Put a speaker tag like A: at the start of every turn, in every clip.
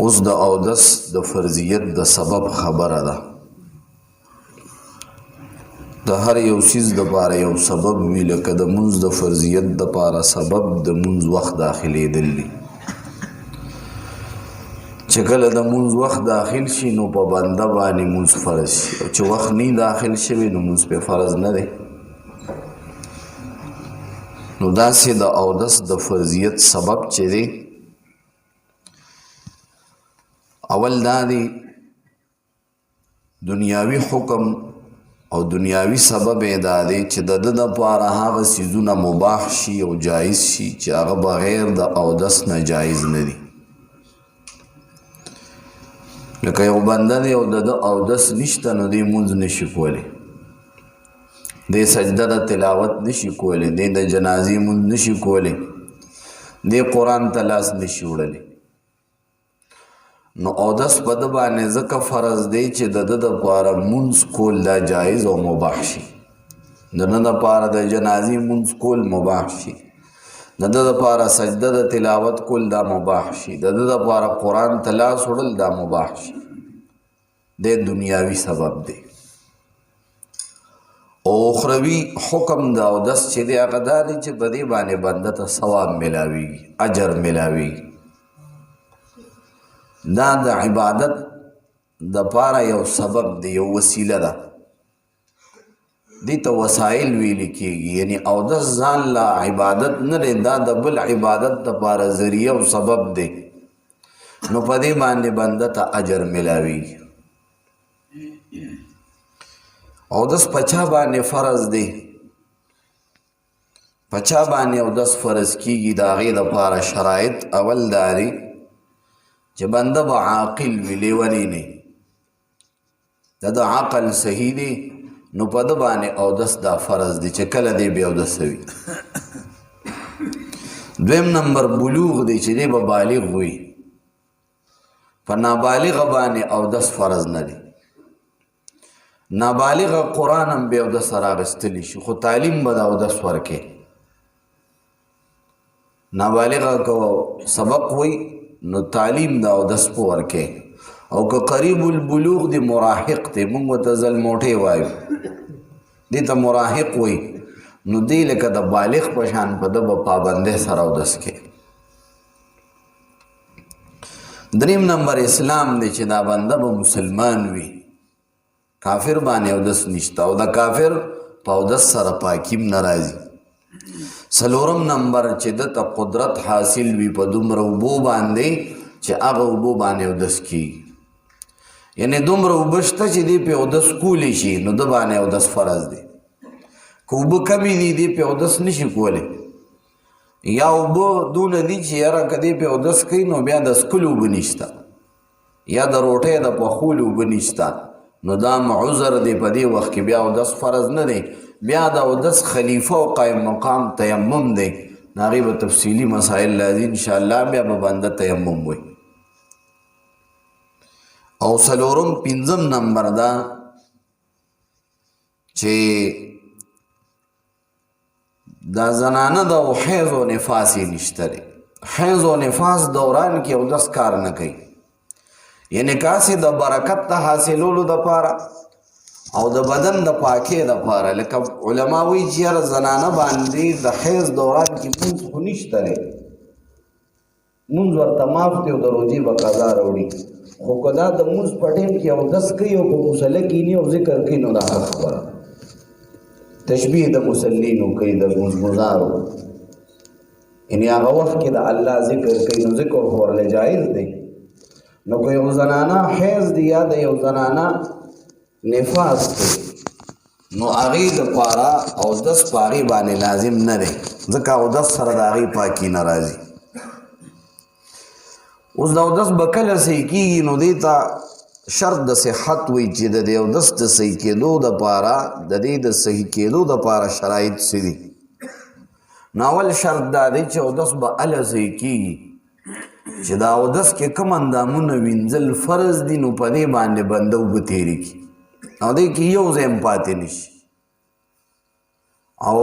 A: اوس د اودس د فرضیت د سبب خبره ده. د هر یو څیز دپاره یو سبب وي، لکه د مونځ د فرضیت دپاره سبب د مونځ وخت داخلېدل دي. چې کله د مونځ وخت داخل شي نو په بنده باندې مونځ فرض شي، او چې وخت نه داخل شوی نو مونځ پې فرض نه دی. نو داسې د اودس د فرضیت سبب چې دی، اول دا دی دنیاوي حکم او دنیاوي سبب یې دا دی چې د ده دپاره هغه څیزونه مباح شي او جایز شي چې هغه بغیر د اودس نه جایز نه دي. لکه یو بنده دی او د ده اودس نشته نو دی مونځ نشي کولی، دی سجده د تلاوت نشي کولی، دی د جنازې مونځ نشي کولی، دی قرآن ته لاس نشي وړلی. نو اودس په ده باندې ځکه فرض دی چې د ده دپاره مونځ کول دا جایز او مباح شي، د ده دپاره د جنازې مونځ کول مباح شي، د ده دپاره سجده د تلاوت کول دا مباح شي، د ده دپاره قرآن ته لاس وړل دا مباح شي. دی دنیاوي سبب دی. او اخروي حکم د اودس چې دی هغه دا دی چې په دې باندې بنده ته ثواب میلاویږي، اجر میلاویږي. دا د عبادت دپاره یو سبب دی، یو وسیله ده. دې ته وسایل ویل کېږي، یعنی اودس ځان له عبادت نه دی، دا د بل عبادت دپاره ذریعه او سبب دی. نو په دې باندې بنده ته اجر میلاویږي. اودس په چا باندې فرض دی؟ په چا باندې اودس فرض کېږي؟ د هغې دپاره شرایط اول دا دی چې بنده به عاقل وي، لیونی نه، د عقل صحیح دی، نو په ده باندې اودس دا فرض دی چې کله دی بې اودسه وي. دویم نمبر بلوغ دی چې دی به بالغ وي. په نابالغه باندې اودس فرض نه دی. نابالغه قرآن هم بې اودسه راغستلی شي، خو تعلیم به د اودس ورکې. نابالغه که سبق وي نو تعلیم د اودس په ورکې، او که قریب البلوغ دی مراهق دی، مونږ ورته ځلموټی وایو، دې ته مراهق وایي، نو دی لکه د بالغ په شان په ده به پابندۍ سره اودس کې. دریم نمبر اسلام دی چې دا بنده به مسلمان وي، کافر باندې اودس نشته، او د کافر په اودس سره پاکیم نه راځي. څلورم نمبر چې ده ته قدرت حاصل وي په دومره اوبو باندې چې هغه اوبو باندې اودس کېږي، یعنی دومره اوبه شته چې دی پې اودس کولی شي، نو ده باندې اودس فرض دی. که اوبه کمې دي دی پې اودس نشي کولی، یا اوبه دونه دي چې یاره که دی پې اودس کوي نو بیا د څکلو اوبه نشته، یا د روټۍ د پخولو اوبه نشته، نو دا عذر دی. په دې وخت کې بیا اودس فرض نه دی. بیا د اودس خلیفه او قائم مقام تیمم دی. د هغې به تفصیلي مسایل راځي انشاءالله، بیا به بنده تیمم وایي. او څلورم پنځم نمبر دا چې دا زنانه د حیض و نفاس یې نشته دی. حیض و نفاس دوران کې اودس کار نه کوي، یعنی کاسې د برکت د حاصلولو دپاره او د بدن د پاکۍ دپاره. لکه علما وایي چې یاره زنانه باندې د حیض دوران کې مونځ خو نشته دی، مونځ ورته معاف دی او د روژې به قضا راوړي، خو که دا د مونځ په ټیم کې اودس کوي او په مصله کښېني او ذکر کوي نو دا ښه خبره. تشبیه د مصلینو کوي، د مونځګزارو، یعنې هغه وخت کې د الله ذکر کوي نو ذکر خو ورله جایز دی. نو که یو زنانه حیض دی یا د یو زنانه نفاس دی، نو هغې دپاره اودس په هغې باندې لازم نه دی، ځکه اودس سره د هغې پاکي نه راځي. اوس د اودس به کله صحیح کېږي؟ نو دې ته شرط د صحت وایي چې د دې اودس د صحیح کېدو دپاره، د دې د صحیح کېدو دپاره شرایط څه دي؟ نو اول شرط دا دی چې اودس به هله صحیح کېږي چې د اودس کې کوم اندامونه وینځل فرض دي، نو په دې باندې بنده اوبه تېرې کړي او دې کې یو ځای هم پاتې نه شي. او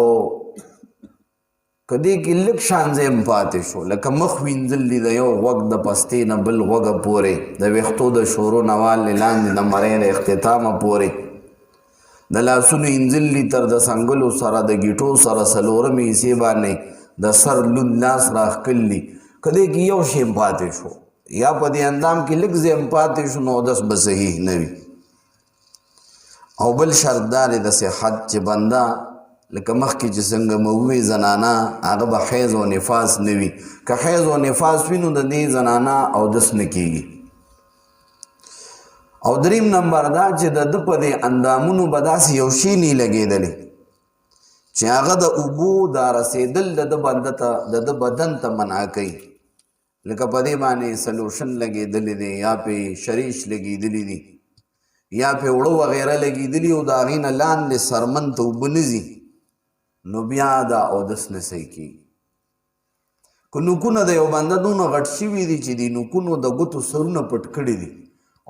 A: که دې کې لږ شان ځای پاتې شو لکه مخ وینځل دي د یو غوږ د پستې نه بل غوږه پورې د ویښتو د شورو نه والې لاندې د مرۍ د اختتامه پورې د لاسونو انځل دي تر د څنګلو سره د ګیټو سره څلورمې حصې باندې د سر لوند لاس راښکل دي که دې کې یو شی پاتې شو یا په دې اندام کې لږ ځای پاتې شو نو اودس به صحیح نه وي او بل شرط دا دی د صحت چې بنده لکه مخکې چې څنګه مو ووی زنانه هغه به حیض او نفاس نه وي که حیض او نفاس وي نو د دې زنانه اودس نه کیږي او دریم نمبر دا چې د ده په دې اندامونو به داسې یو شي نه لګېدلی چې هغه د اوبو دا رسېدل د ده بنده ته د ده بدن ته منع کوي لکه په دې باندې سلوشن لګېدلی دی یا پې شریش لګېدلی دي یا پې اوړه وغیره لګېدلي او د هغې نه لاندې سرمن ته اوبه نه ځي نو بیا دا اودس نه صحیح کېږي که نوکونه د یو بنده دونه غټ شوي دي چې د نوکونو د ګوتو سرونه پټ کړي دي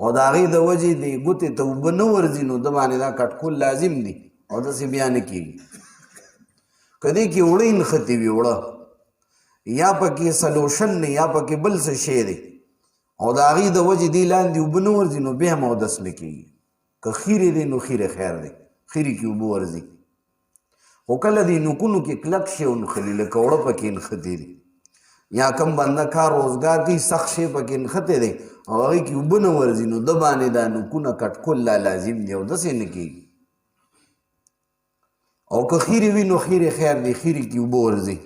A: او د هغې د وجې د ګوتې ته اوبه نه ورځي نو ده باندې دا کټکول لازم دي اودس یې بیا نه کېږي که دې کې اوړه نښتې وي اوړه یا پکې سلوشن نه یا پکې بل څه شی دی او د هغې د وجې دې لاندې اوبه نه ورځي نو بیا هم اودس نه کېږي که خیرې دی نو خیرې خیر دی خیرې کې اوبه ورځي خو کله دې نوکونو کې کلک شی ونښلي لکه اوړه پکې نښتې دي یا کم بنده کار روزګار کوي سخت شی پکې نښتې دی او هغې کې اوبه نه ورځي نو ده باندې دا نوکونه کټکول لا لازم دی اودس یې نه کېږي او که خیرې وي نو خیرې خیر دی خیرې کې اوبه ورځي